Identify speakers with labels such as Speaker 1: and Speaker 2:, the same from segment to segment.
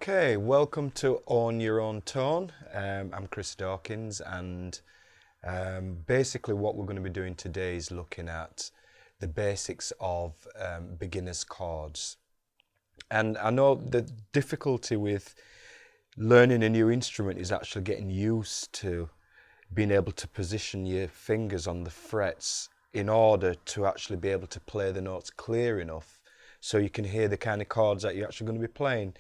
Speaker 1: Okay, welcome to Own Your Own Tone. I'm Chris Dawkins, and basically what we're going to be doing today is looking at the basics of beginner's chords. And I know the difficulty with learning a new instrument is actually getting used to being able to position your fingers on the frets in order to actually be able to play the notes clear enough so you can hear the kind of chords that you're actually going to be playing.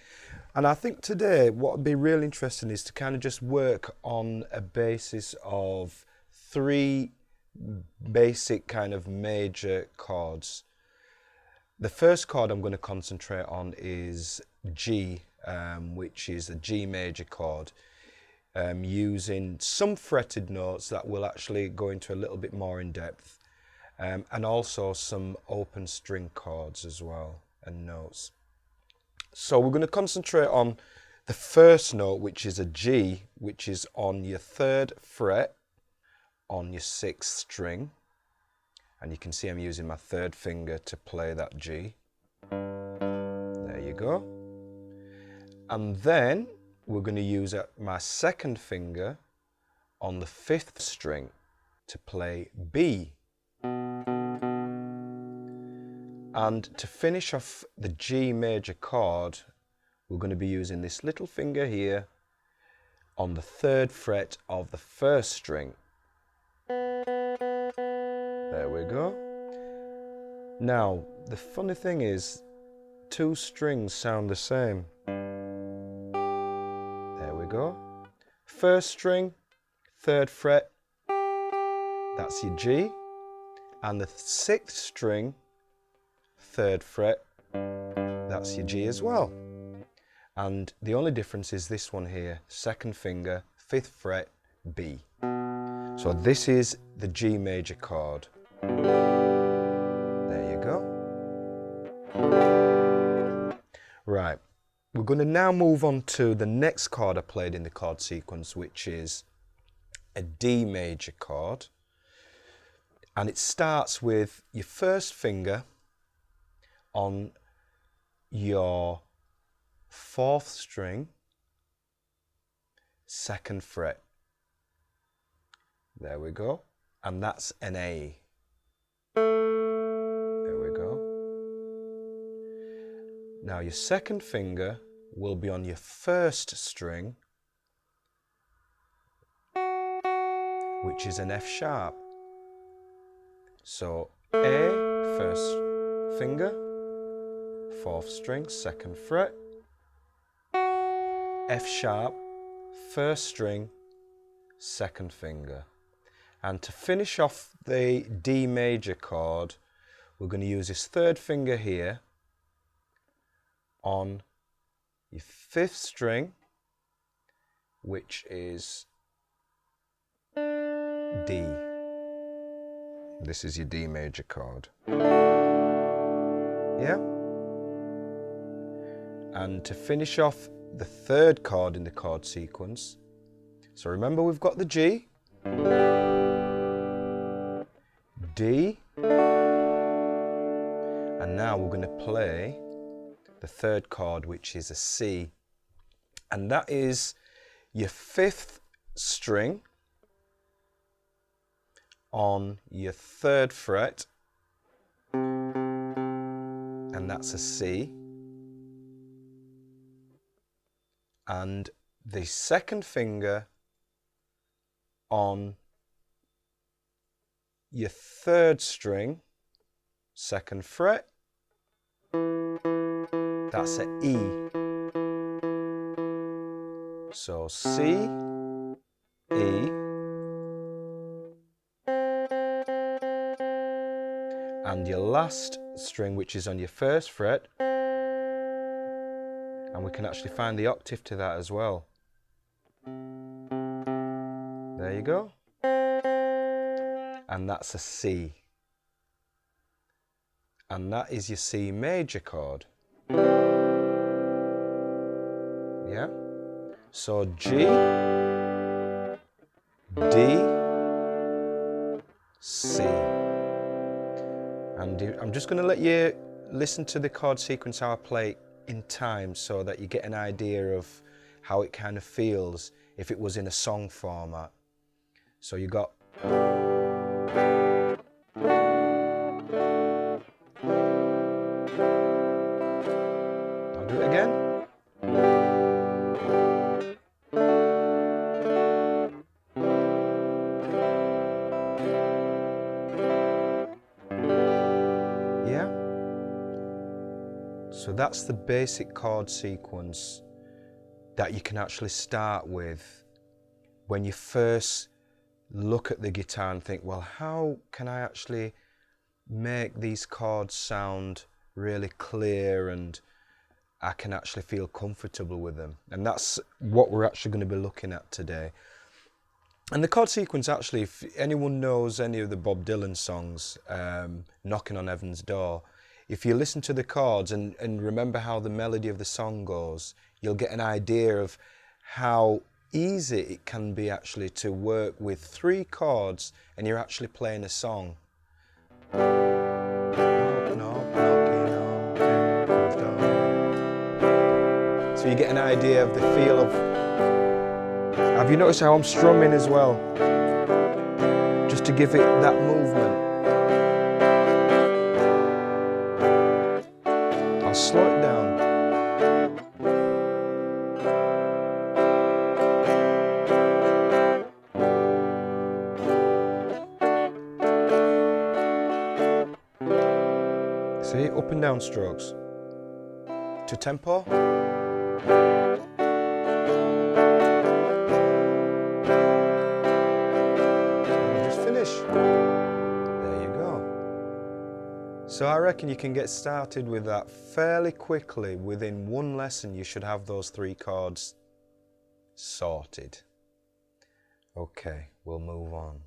Speaker 1: And I think today what would be really interesting is to kind of just work on a basis of 3 basic kind of major chords. The first chord I'm going to concentrate on is G, which is a G major chord, using some fretted notes that will actually go into a little bit more in depth, and also some open string chords as well and notes. So we're going to concentrate on the first note, which is a G, which is on your 3rd fret on your 6th string. And you can see I'm using my 3rd finger to play that G. There you go. And then we're going to use my 2nd finger on the 5th string to play B. And to finish off the G major chord, we're going to be using this little finger here on the 3rd fret of the 1st string. There we go. Now, the funny thing is, 2 strings sound the same. There we go. 1st string, 3rd fret, that's your G. And the 6th string, 3rd fret, that's your G as well. And the only difference is this one here, 2nd finger, 5th fret, B. So this is the G major chord. There you go. Right, we're going to now move on to the next chord I played in the chord sequence, which is a D major chord. And it starts with your 1st finger on your 4th string, 2nd fret. There we go. And that's an A. There we go. Now your 2nd finger will be on your 1st string, which is an F sharp. So A, 1st finger, 4th string, 2nd fret, F sharp, 1st string, 2nd finger. And to finish off the D major chord, we're going to use this 3rd finger here on your 5th string, which is D. This is your D major chord. Yeah? And to finish off the 3rd chord in the chord sequence, so remember we've got the G, D, and now we're going to play the 3rd chord, which is a C, and that is your 5th string on your 3rd fret, and that's a C, and the 2nd finger on your 3rd string, 2nd fret, that's an E. So C, E, and your last string, which is on your first fret, and we can actually find the octave to that as well. There you go. And that's a C. And that is your C major chord. Yeah? So G, D, C. And I'm just going to let you listen to the chord sequence how I play it in time so that you get an idea of how it kind of feels if it was in a song format. So you got I'll do it again. Yeah? So that's the basic chord sequence that you can actually start with when you first look at the guitar and think, well, how can I actually make these chords sound really clear and I can actually feel comfortable with them? And that's what we're actually going to be looking at today. And the chord sequence, actually, if anyone knows any of the Bob Dylan songs, Knocking on Heaven's Door, if you listen to the chords and remember how the melody of the song goes, you'll get an idea of how easy it can be actually to work with 3 chords and you're actually playing a song. So you get an idea of the feel of... Have you noticed how I'm strumming as well? Just to give it that movement. I'll slow it down. See, up and down strokes. To tempo. There you go. So I reckon you can get started with that fairly quickly. Within one lesson you should have those 3 chords sorted. Okay, we'll move on.